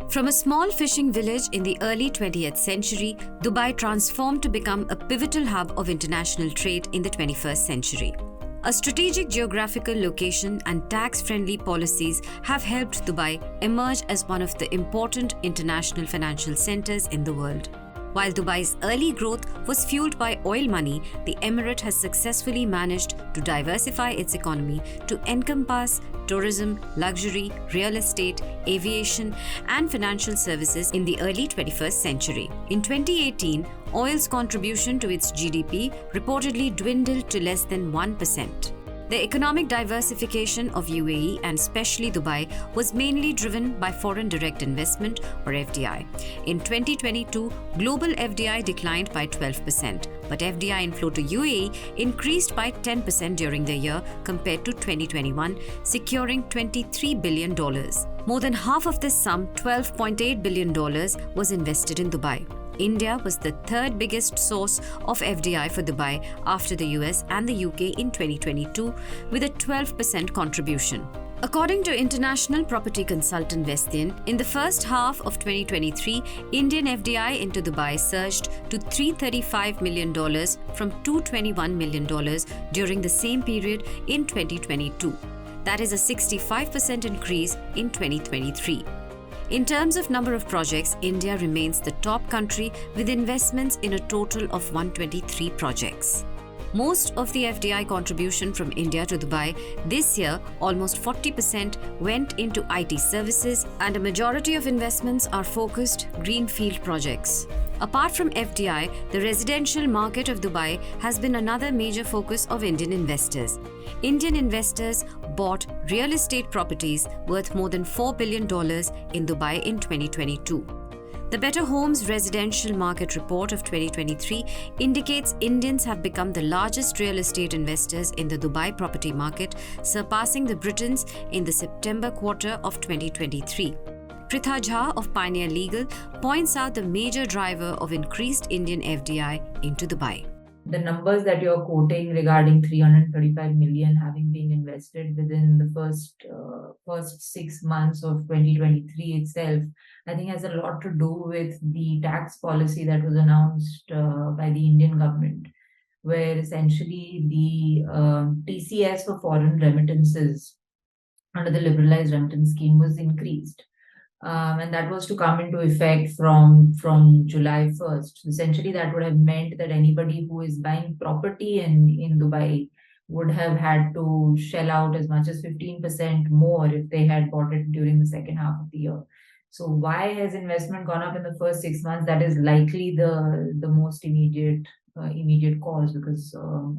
From a small fishing village in the early 20th century, Dubai transformed to become a pivotal hub of international trade in the 21st century. A strategic geographical location and tax-friendly policies have helped Dubai emerge as one of the important international financial centers in the world. While Dubai's early growth was fueled by oil money, the emirate has successfully managed to diversify its economy to encompass tourism, luxury, real estate, aviation, and financial services in the early 21st century. In 2018, oil's contribution to its GDP reportedly dwindled to less than 1%. The economic diversification of UAE and especially Dubai was mainly driven by foreign direct investment or FDI. In 2022, global FDI declined by 12%, but FDI inflow to UAE increased by 10% during the year compared to 2021, securing $23 billion. More than half of this sum, $12.8 billion, was invested in Dubai. India was the third biggest source of FDI for Dubai after the US and the UK in 2022, with a 12% contribution. According to international property consultant Vestian, in the first half of 2023, Indian FDI into Dubai surged to $335 million from $221 million during the same period in 2022. That is a 65% increase in 2023. In terms of number of projects, India remains the top country with investments in a total of 123 projects. Most of the FDI contribution from India to Dubai this year, almost 40%, went into IT services, and a majority of investments are focused greenfield projects. Apart from FDI, the residential market of Dubai has been another major focus of Indian investors. Indian investors bought real estate properties worth more than $4 billion in Dubai in 2022. The Better Homes Residential Market Report of 2023 indicates Indians have become the largest real estate investors in the Dubai property market, surpassing the Britons in the September quarter of 2023. Pritha Jha of Pioneer Legal points out the major driver of increased Indian FDI into Dubai. The numbers that you're quoting regarding 335 million having been invested within the first 6 months of 2023 itself, I think has a lot to do with the tax policy that was announced by the Indian government, where essentially the TCS for foreign remittances under the liberalized remittance scheme was increased. And that was to come into effect from July 1st. Essentially, that would have meant that anybody who is buying property in Dubai would have had to shell out as much as 15% more if they had bought it during the second half of the year. So why has investment gone up in the first 6 months? That is likely the most immediate cause, because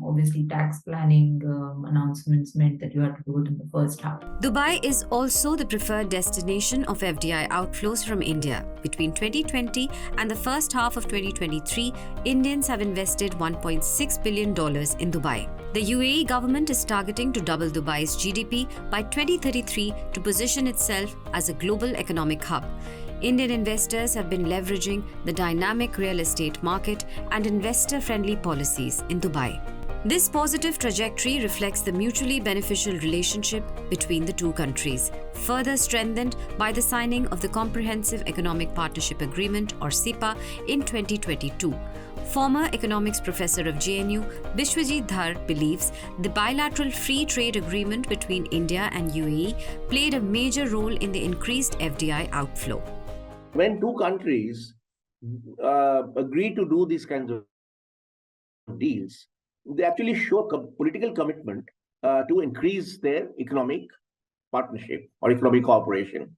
obviously tax planning announcements meant that you had to do it in the first half. Dubai is also the preferred destination of FDI outflows from India. Between 2020 and the first half of 2023, Indians have invested $1.6 billion in Dubai. The UAE government is targeting to double Dubai's GDP by 2033 to position itself as a global economic hub. Indian investors have been leveraging the dynamic real estate market and investor-friendly policies in Dubai. This positive trajectory reflects the mutually beneficial relationship between the two countries, further strengthened by the signing of the Comprehensive Economic Partnership Agreement or CEPA in 2022. Former economics professor of JNU, Bishwajit Dhar, believes the bilateral free trade agreement between India and UAE played a major role in the increased FDI outflow. When two countries agree to do these kinds of deals, they actually show political commitment to increase their economic partnership or economic cooperation.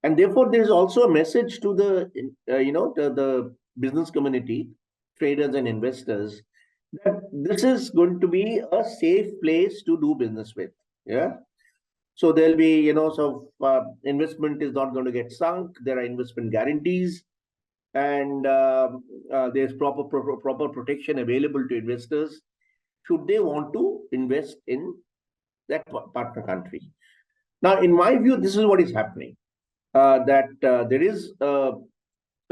And therefore, there is also a message to the business community, traders and investors, that this is going to be a safe place to do business with. Yeah. So there'll be, investment is not going to get sunk. There are investment guarantees, and there's proper protection available to investors should they want to invest in that partner country. Now, in my view, this is what is happening, that there is a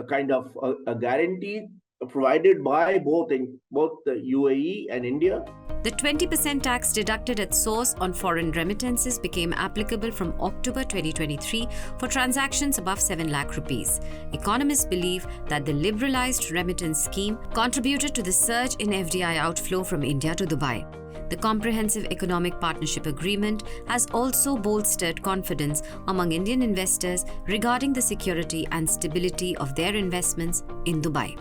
kind of a guarantee provided by both the UAE and India. The 20% tax deducted at source on foreign remittances became applicable from October 2023 for transactions above 7 lakh rupees. Economists believe that the liberalized remittance scheme contributed to the surge in FDI outflow from India to Dubai. The Comprehensive Economic Partnership Agreement has also bolstered confidence among Indian investors regarding the security and stability of their investments in Dubai.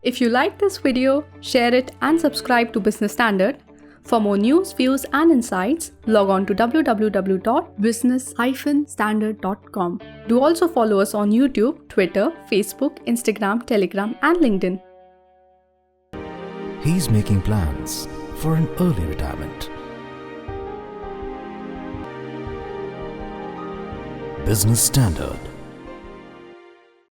If you like this video, share it and subscribe to Business Standard. For more news, views and insights, log on to www.business-standard.com. Do also follow us on YouTube, Twitter, Facebook, Instagram, Telegram and LinkedIn. He's making plans for an early retirement. Business Standard.